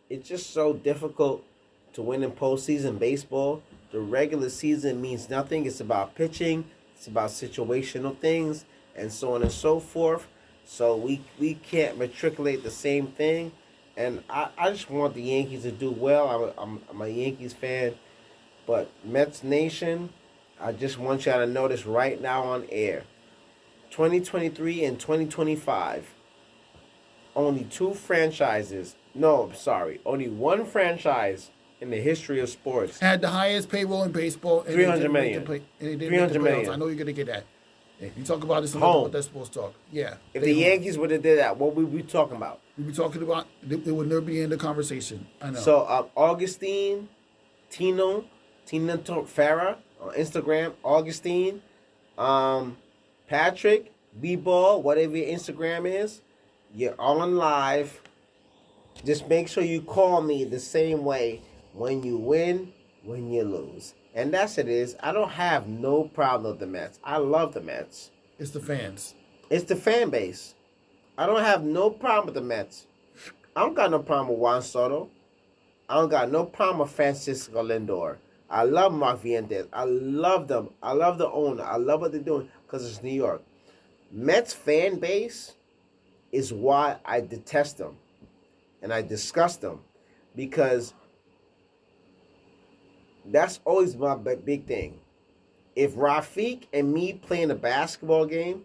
it's just so difficult to win in postseason baseball. The regular season means nothing. It's about pitching. It's about situational things and so on and so forth. So we can't matriculate the same thing. And I just want the Yankees to do well. I'm a Yankees fan. But Mets Nation, I just want y'all to know this right now on air. 2023 and 2025, only only one franchise in the history of sports had the highest payroll in baseball. And 300 million. 300 million. I know you're going to get that. You talk about this a little bit, that's sports talk. Yeah. If the Yankees would have did that, what would we be talking about? We'd be talking about, it would never be in the conversation. I know. So, Augustine, Tina Farah on Instagram, Augustine, Patrick, B-Ball, whatever your Instagram is, you're on live. Just make sure you call me the same way when you win, when you lose. And that's it is. I don't have no problem with the Mets. I love the Mets. It's the fans. It's the fan base. I don't have no problem with the Mets. I don't got no problem with Juan Soto. I don't got no problem with Francisco Lindor. I love Mark Vientos. I love them. I love the owner. I love what they're doing because it's New York. Mets fan base is why I detest them. And I disgust them. Because that's always my big thing. If Rafique and me playing a basketball game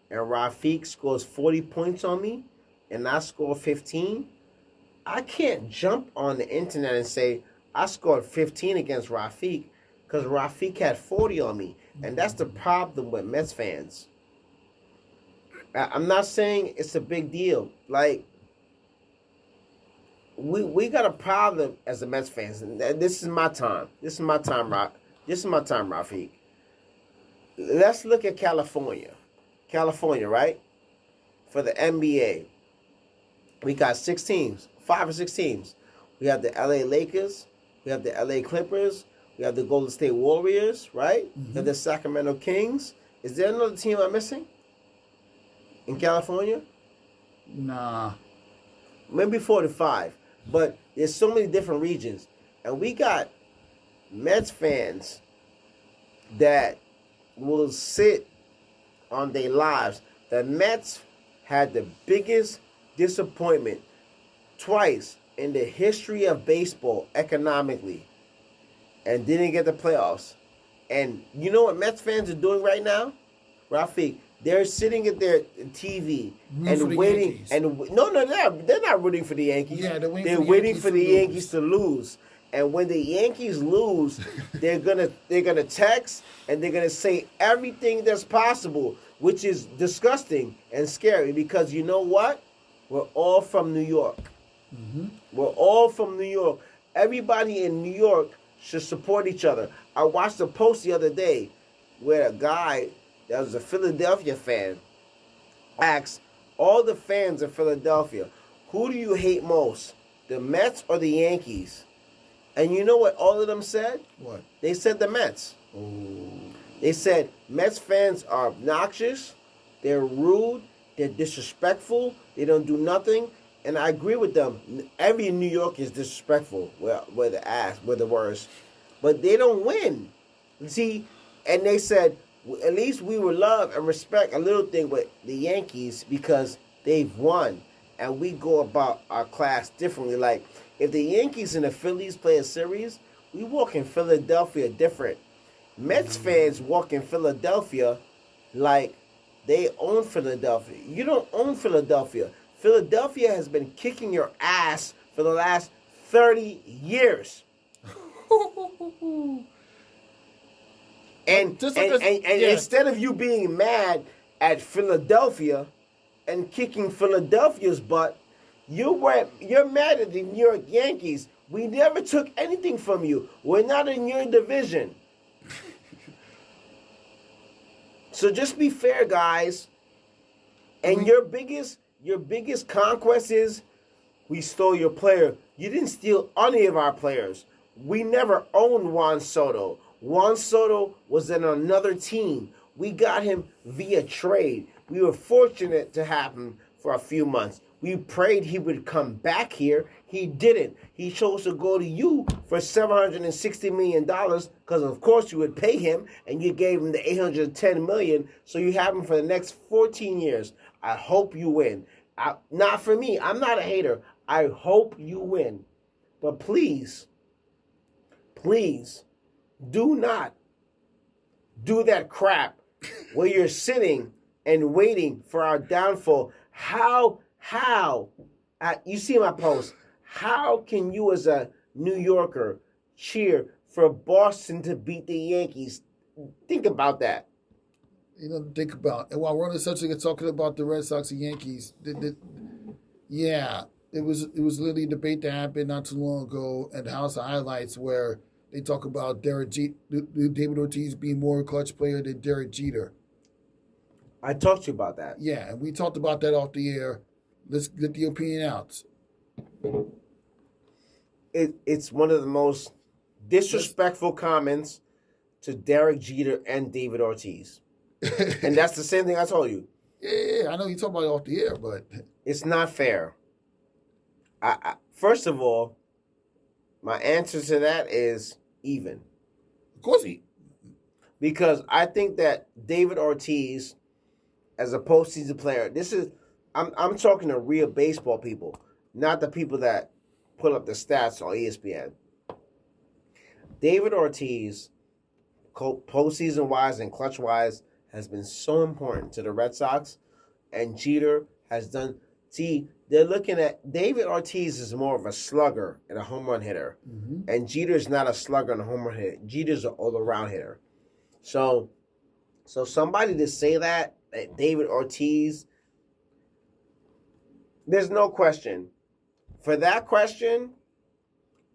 and Rafique scores 40 points on me and I score 15, I can't jump on the internet and say I scored 15 against Rafique because Rafique had 40 on me. And that's the problem with Mets fans. I'm not saying it's a big deal. Like, we got a problem as the Mets fans. And this is my time. This is my time, Rafique. Let's look at California. California, right? For the NBA, we got 6 teams, 5 or 6 teams. We have the LA Lakers. We have the LA Clippers. We have the Golden State Warriors, right? Mm-hmm. We have the Sacramento Kings. Is there another team I'm missing in California? Nah. Maybe 4 to 5. But there's so many different regions. And we got Mets fans that will sit on their lives. The Mets had the biggest disappointment twice in the history of baseball economically and didn't get the playoffs. And you know what Mets fans are doing right now? Rafique, they're sitting at their TV and waiting. Yankees. And they're not rooting for the Yankees. Yeah, they're waiting for the Yankees to lose. And when the Yankees lose, they're gonna text and they're gonna say everything that's possible, which is disgusting and scary because you know what? We're all from New York. Mm-hmm. We're all from New York. Everybody in New York should support each other. I watched a post the other day where a guy that was a Philadelphia fan asked all the fans of Philadelphia, who do you hate most, the Mets or the Yankees? And you know what all of them said? What? They said the Mets. Oh. They said Mets fans are obnoxious, they're rude, they're disrespectful, they don't do nothing. And I agree with them. Every New Yorker is disrespectful. Well, we're the worst. But they don't win. See, and they said, at least we would love and respect a little thing with the Yankees because they've won. And we go about our class differently. Like, if the Yankees and the Phillies play a series, we walk in Philadelphia different. Mets fans walk in Philadelphia like they own Philadelphia. You don't own Philadelphia. Philadelphia has been kicking your ass for the last 30 years. And instead of you being mad at Philadelphia and kicking Philadelphia's butt, you're mad at the New York Yankees. We never took anything from you. We're not in your division. So just be fair, guys. And your biggest conquest is we stole your player. You didn't steal any of our players. We never owned Juan Soto. Juan Soto was in another team. We got him via trade. We were fortunate to have him for a few months. We prayed he would come back here. He didn't. He chose to go to you for $760 million because, of course, you would pay him, and you gave him the $810 million, so you have him for the next 14 years. I hope you win. Not for me. I'm not a hater. I hope you win. But please, do not do that crap where you're sitting and waiting for our downfall. How? You see my post. How can you as a New Yorker cheer for Boston to beat the Yankees? Think about that. Think about. And while we're on the subject of talking about the Red Sox and Yankees, yeah, it was literally a debate that happened not too long ago at the House of Highlights where they talk about David Ortiz being more a clutch player than Derek Jeter. I talked to you about that. Yeah, and we talked about that off the air. Let's get the opinion out. It's one of the most disrespectful comments to Derek Jeter and David Ortiz. And that's the same thing I told you. Yeah, I know you talk about it off the air, but it's not fair. First of all, my answer to that is even. Of course because I think that David Ortiz, as a postseason player, I'm talking to real baseball people, not the people that put up the stats on ESPN. David Ortiz, postseason wise and clutch wise, has been so important to the Red Sox, and Jeter has done. See, they're looking at David Ortiz is more of a slugger and a home run hitter, and Jeter is not a slugger and a home run hitter. Jeter's an all around hitter. So somebody to say that David Ortiz, there's no question. For that question,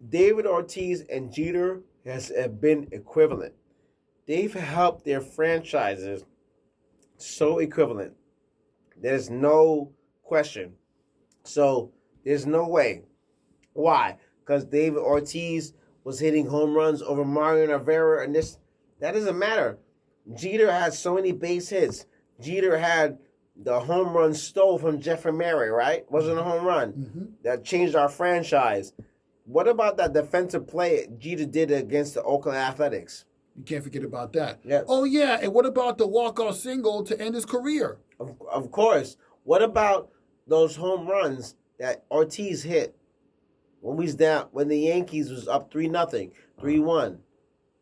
David Ortiz and Jeter have been equivalent. They've helped their franchises so equivalent. There's no question. So there's no way. Why? Because David Ortiz was hitting home runs over Mario Rivera, and that doesn't matter. Jeter had so many base hits. Jeter had the home run stole from Jeffrey Mary, right? Wasn't a home run. That changed our franchise. What about that defensive play Jeter did against the Oakland Athletics? You can't forget about that. Yeah. Oh, yeah, and what about the walk-off single to end his career? Of course. What about those home runs that Ortiz hit when the Yankees was up 3-0, 3-1?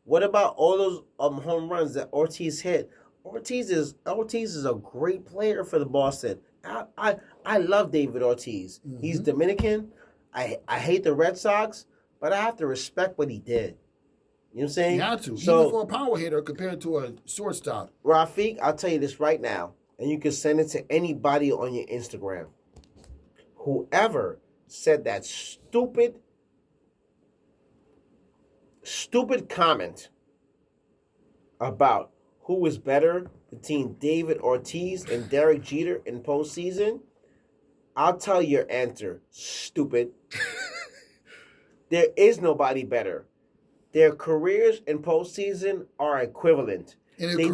What about all those home runs that Ortiz hit? Ortiz is a great player for the Boston. I love David Ortiz. He's Dominican. I hate the Red Sox, but I have to respect what he did. You know what I'm saying? You have to. So, even for a power hitter compared to a shortstop. Rafique, I'll tell you this right now, and you can send it to anybody on your Instagram. Whoever said that stupid comment about who is better between David Ortiz and Derek Jeter in postseason, I'll tell you your answer, stupid. There is nobody better. Their careers in postseason are equivalent. And if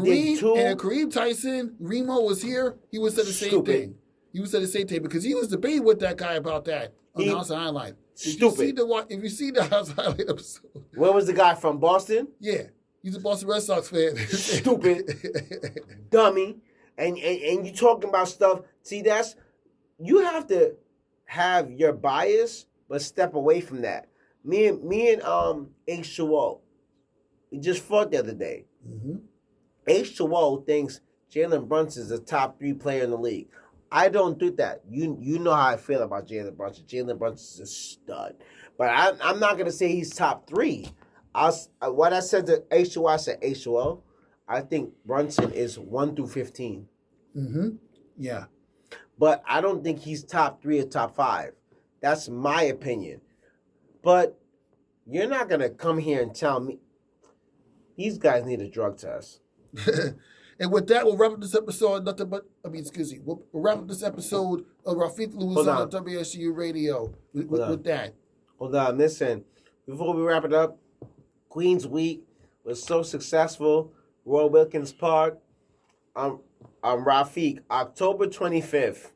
Kareem Tyson, Remo was here, he would say the same thing. He would say the same thing because he was debating with that guy about that on the House of Highlight. Stupid. If you see the House of Highlight episode. Where was the guy from, Boston? Yeah. He's a Boston Red Sox fan. Stupid. Dummy. And you talking about stuff. See, you have to have your bias, but step away from that. Me and H2O, we just fought the other day. H2O thinks Jalen Bronson is a top 3 player in the league. I don't do that. You know how I feel about Jalen Bronson. Jalen Brunson is a stud. But I'm not going to say he's top 3. What I said to H2O, I said, H2O, I think Brunson is 1 through 15. Yeah. But I don't think he's top 3 or top 5. That's my opinion. But you're not going to come here and tell me these guys need a drug test. And with that, we'll wrap up this episode. We'll wrap up this episode of Rafique Louison on WSJU Radio with that. Hold on, listen. Before we wrap it up, Queens Week was so successful. Roy Wilkins Park. Rafique, October 25th.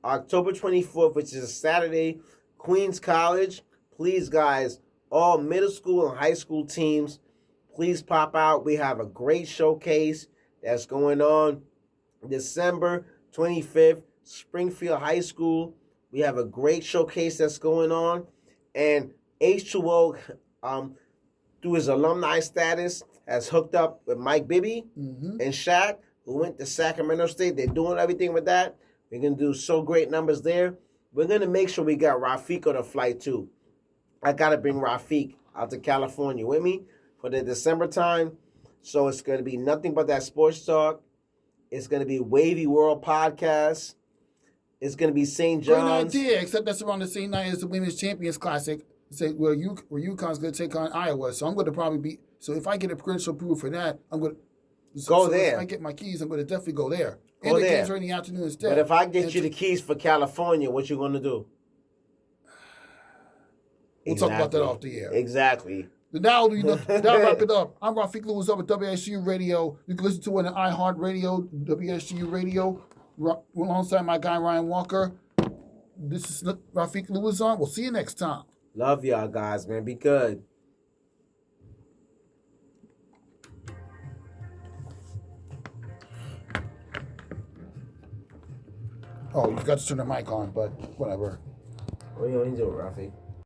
October 24th, which is a Saturday, Queens College. Please, guys, all middle school and high school teams, please pop out. We have a great showcase that's going on. December 25th, Springfield High School. We have a great showcase that's going on. And H2O, through his alumni status, has hooked up with Mike Bibby and Shaq, who went to Sacramento State. They're doing everything with that. We're going to do so great numbers there. We're going to make sure we got Rafique on the flight, too. I got to bring Rafique out to California with me for the December time. So it's going to be nothing but that sports talk. It's going to be Wavy World Podcast. It's going to be St. John's. Great idea, except that's around the same night as the Women's Champions Classic. Say, where UConn's going to take on Iowa. So I'm going to probably be... So if I get a credential approved for that, I'm going to... Go there. If I get my keys, I'm going to definitely go there. Go and the there. games are in the afternoon instead. But if I get you the keys for California, what you going to do? We'll talk about that off the air. Exactly. That'll wrap it up. I'm Rafique Louison with WSJU Radio. You can listen to it on iHeartRadio, WSJU Radio, alongside my guy Ryan Walker. This is Rafique Louison. We'll see you next time. Love y'all guys, man. Be good. Oh, you got to turn the mic on, but whatever. What are you going to do, Rafi?